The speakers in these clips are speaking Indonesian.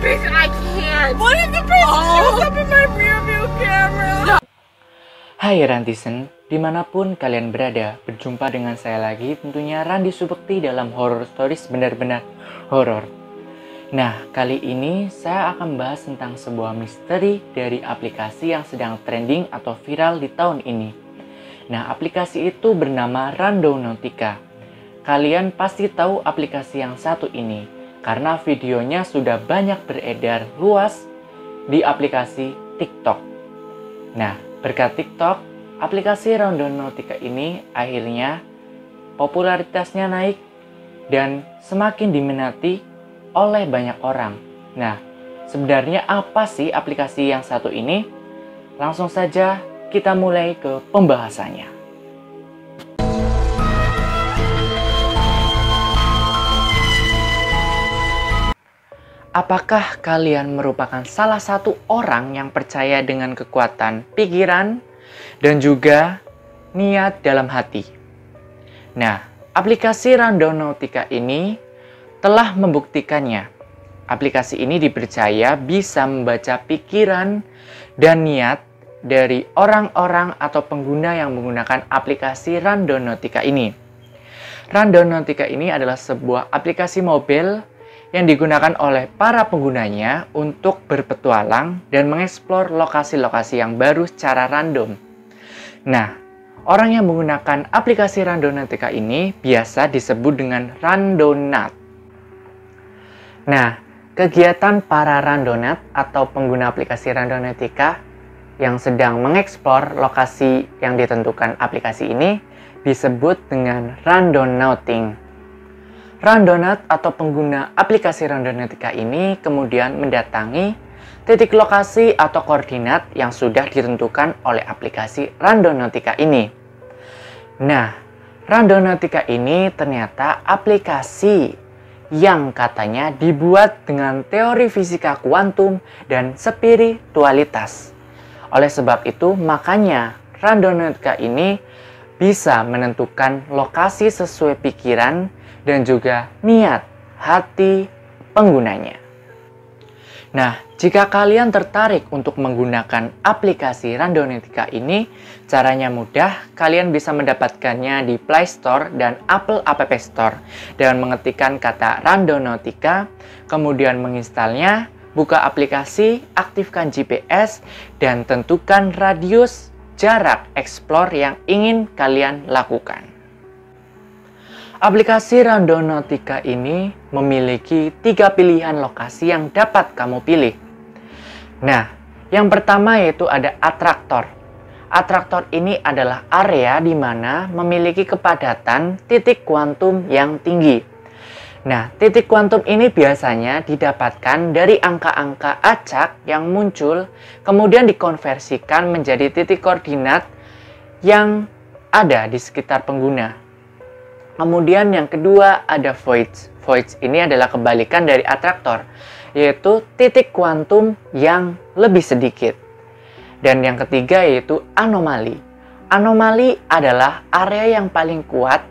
bitch, I can't. What if the person shows up in my rear view camera? Hai Rantisen, dimanapun kalian berada, berjumpa dengan saya lagi, tentunya Randi Subekti dalam Horror Stories benar-benar horor. Nah, kali ini saya akan bahas tentang sebuah misteri dari aplikasi yang sedang trending atau viral di tahun ini. Nah, aplikasi itu bernama Randonautica. Kalian pasti tahu aplikasi yang satu ini, karena videonya sudah banyak beredar luas di aplikasi TikTok. Nah, berkat TikTok, aplikasi Randonautica ini akhirnya popularitasnya naik dan semakin diminati oleh banyak orang. Nah, sebenarnya apa sih aplikasi yang satu ini? Langsung saja kita mulai ke pembahasannya. Apakah kalian merupakan salah satu orang yang percaya dengan kekuatan pikiran dan juga niat dalam hati? Nah, aplikasi Randonautica ini telah membuktikannya. Aplikasi ini dipercaya bisa membaca pikiran dan niat dari orang-orang atau pengguna yang menggunakan aplikasi Randonautica ini. Randonautica ini adalah sebuah aplikasi mobil yang digunakan oleh para penggunanya untuk berpetualang dan mengeksplor lokasi-lokasi yang baru secara random. Nah, orang yang menggunakan aplikasi Randonautica ini biasa disebut dengan randonaut. Nah, kegiatan para randonaut atau pengguna aplikasi Randonautica yang sedang mengeksplor lokasi yang ditentukan aplikasi ini disebut dengan randonauting. Randonaut atau pengguna aplikasi Randonautica ini kemudian mendatangi titik lokasi atau koordinat yang sudah ditentukan oleh aplikasi Randonautica ini. Nah, Randonautica ini ternyata aplikasi yang katanya dibuat dengan teori fisika kuantum dan spiritualitas. Oleh sebab itu, makanya Randonautica ini bisa menentukan lokasi sesuai pikiran dan juga niat hati penggunanya. Nah, jika kalian tertarik untuk menggunakan aplikasi Randonautica ini, caranya mudah. Kalian bisa mendapatkannya di Play Store dan Apple App Store dengan mengetikkan kata Randonautica, kemudian menginstalnya, buka aplikasi, aktifkan GPS, dan tentukan radius jarak explore yang ingin kalian lakukan. Aplikasi Randonautica ini memiliki 3 pilihan lokasi yang dapat kamu pilih. Nah, yang pertama yaitu ada atraktor. Atraktor ini adalah area di mana memiliki kepadatan titik kuantum yang tinggi. Nah, titik kuantum ini biasanya didapatkan dari angka-angka acak yang muncul, kemudian dikonversikan menjadi titik koordinat yang ada di sekitar pengguna. Kemudian yang kedua ada voids. Voids ini adalah kebalikan dari atraktor, yaitu titik kuantum yang lebih sedikit. Dan yang ketiga yaitu anomali. Anomali adalah area yang paling kuat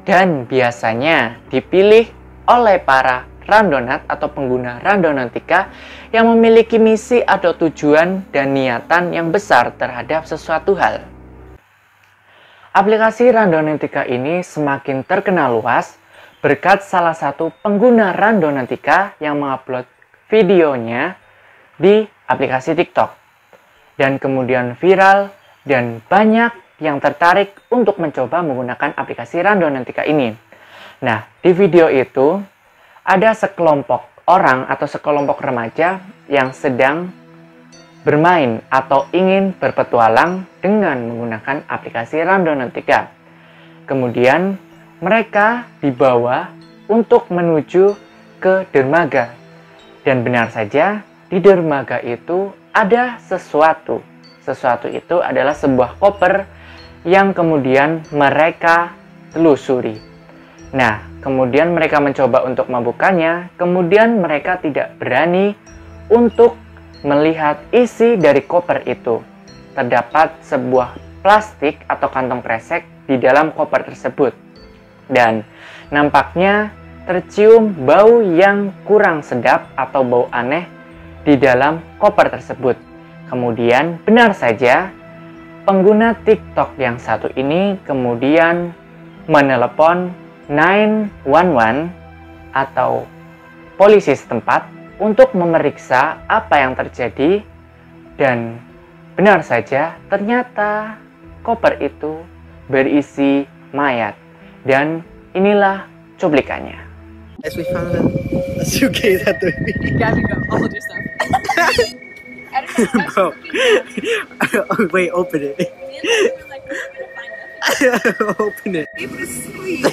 dan biasanya dipilih oleh para randonaut atau pengguna Randonautica yang memiliki misi atau tujuan dan niatan yang besar terhadap sesuatu hal. Aplikasi Randonautica ini semakin terkenal luas berkat salah satu pengguna Randonautica yang mengupload videonya di aplikasi TikTok. Dan kemudian viral dan banyak yang tertarik untuk mencoba menggunakan aplikasi Randonautica ini. Nah, di video itu ada sekelompok orang atau sekelompok remaja yang sedang bermain atau ingin berpetualang dengan menggunakan aplikasi Randonautica. Kemudian mereka dibawa untuk menuju ke dermaga. Dan benar saja, di dermaga itu ada sesuatu. Sesuatu itu adalah sebuah koper yang kemudian mereka telusuri. Nah, kemudian mereka mencoba untuk membukanya, kemudian mereka tidak berani untuk melihat isi dari koper itu. Terdapat sebuah plastik atau kantong kresek di dalam koper tersebut. Dan nampaknya tercium bau yang kurang sedap atau bau aneh di dalam koper tersebut. Kemudian benar saja pengguna TikTok yang satu ini kemudian menelepon 911 atau polisi setempat untuk memeriksa apa yang terjadi, dan benar saja ternyata koper itu berisi mayat. Dan inilah cuplikannya. As we found a suitcase at the Gabby, go. I'll hold your stuff. I don't know. Bro. Wait, open it. Like, we're gonna find it. Open it. It was sweet.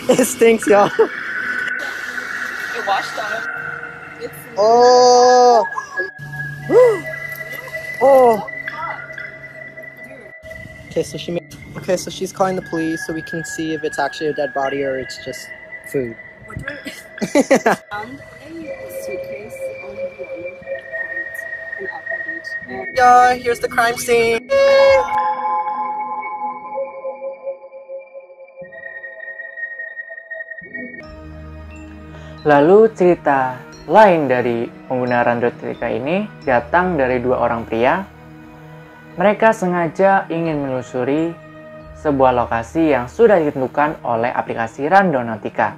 It stinks, y'all. It washed off. It's Oh. Oh. Okay, so she's calling the police so we can see if it's actually a dead body or it's just food. Found a suitcase on the point in Alpha Beach. And Yeah, here's the crime scene. Lalu cerita lain dari pengguna Randonotica ini datang dari dua orang pria. Mereka sengaja ingin menelusuri sebuah lokasi yang sudah ditentukan oleh aplikasi Randonotica.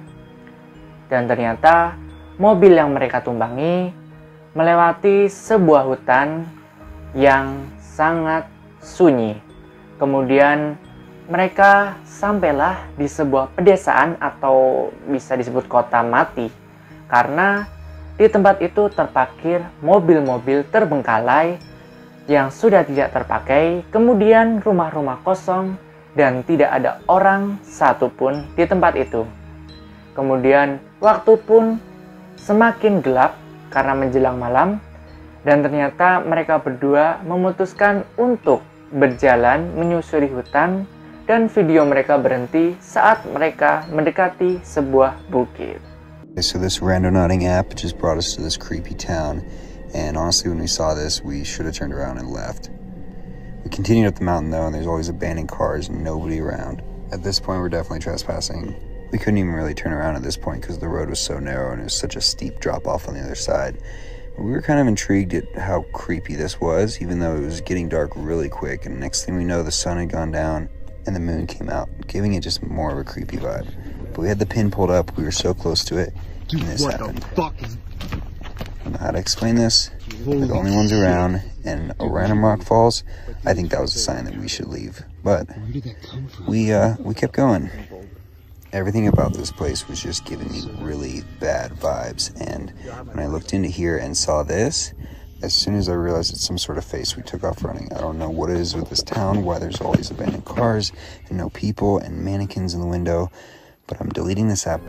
Dan ternyata mobil yang mereka tumpangi melewati sebuah hutan yang sangat sunyi. Kemudian mereka sampailah di sebuah pedesaan atau bisa disebut kota mati, karena di tempat itu terparkir mobil-mobil terbengkalai yang sudah tidak terpakai, kemudian rumah-rumah kosong dan tidak ada orang satupun di tempat itu. Kemudian waktu pun semakin gelap karena menjelang malam, dan ternyata mereka berdua memutuskan untuk berjalan menyusuri hutan, dan video mereka berhenti saat mereka mendekati sebuah bukit. So this randonauting app just brought us to this creepy town, and honestly when we saw this we should have turned around and left. We continued up the mountain though, and there's always abandoned cars and nobody around. At this point we're definitely trespassing. We couldn't even really turn around at this point because the road was so narrow and it was such a steep drop off on the other side. We were kind of intrigued at how creepy this was, even though it was getting dark really quick, and next thing we know the sun had gone down and the moon came out, giving it just more of a creepy vibe. But we had the pin pulled up, we were so close to it, and this happened. What the fuck is... I don't know how to explain this. We're the only ones around, and a random rock falls. I think that was a sign that we should leave. But Where did that come from? we kept going. Everything about this place was just giving me really bad vibes, and when I looked into here and saw this, as soon as I realized it's some sort of face, we took off running. I don't know what it is with this town, why there's all these abandoned cars and no people and mannequins in the window, but I'm deleting this app.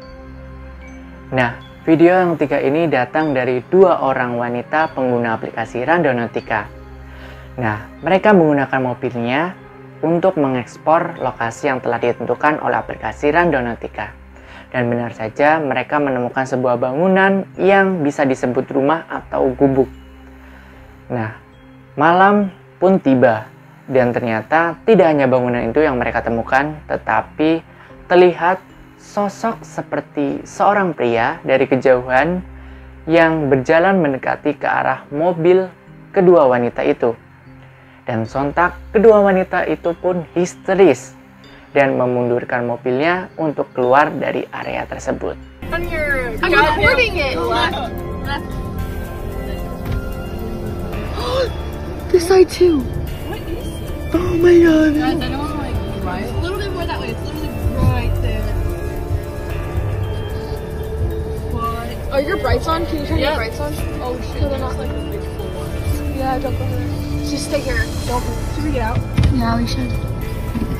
Nah, video yang ketiga ini datang dari dua orang wanita pengguna aplikasi Randonotica. Nah, mereka menggunakan mobilnya untuk mengekspor lokasi yang telah ditentukan oleh aplikasi Randonotica. Dan benar saja mereka menemukan sebuah bangunan yang bisa disebut rumah atau gubuk. Nah, malam pun tiba, dan ternyata tidak hanya bangunan itu yang mereka temukan, tetapi terlihat sosok seperti seorang pria dari kejauhan yang berjalan mendekati ke arah mobil kedua wanita itu. Dan sontak kedua wanita itu pun histeris dan memundurkan mobilnya untuk keluar dari area tersebut. on your I'm recording it. left. This side too. What is it? Oh my god. Guys, I know I'm like right. A little bit more that way. It's literally right there. What? Are your brights on? Can you turn Yeah. your brights on? Oh shit! No, they're There's not. like a big floor. Yeah, don't go there. Just stay here. Don't move. Should we get out? Yeah, we should.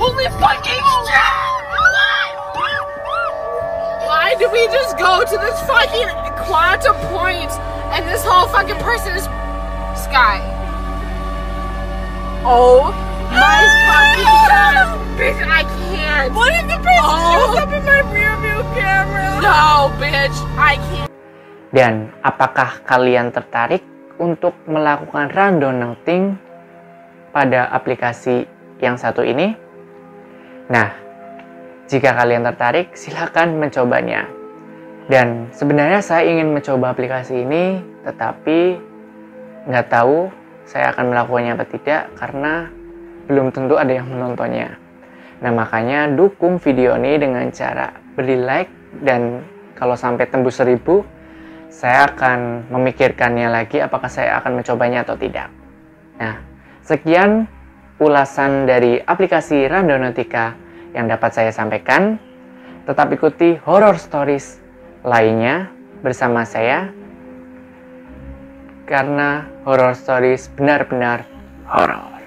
Holy fucking shit! Why did we just go to this fucking quantum point and this whole fucking person is Sky? Oh my fucking god! Bitch, I can't! What if the person shows up in my rear view camera? No, bitch, I can't. Dan apakah kalian tertarik untuk melakukan randonauting pada aplikasi yang satu ini? Nah, jika kalian tertarik, silakan mencobanya. Dan sebenarnya saya ingin mencoba aplikasi ini, tetapi nggak tahu saya akan melakukannya apa tidak, karena belum tentu ada yang menontonnya. Nah, makanya dukung video ini dengan cara beri like, dan kalau sampai tembus 1000, saya akan memikirkannya lagi apakah saya akan mencobanya atau tidak. Nah, sekian ulasan dari aplikasi Randonautica yang dapat saya sampaikan. Tetap ikuti horror stories lainnya bersama saya, karena horror stories benar-benar horor.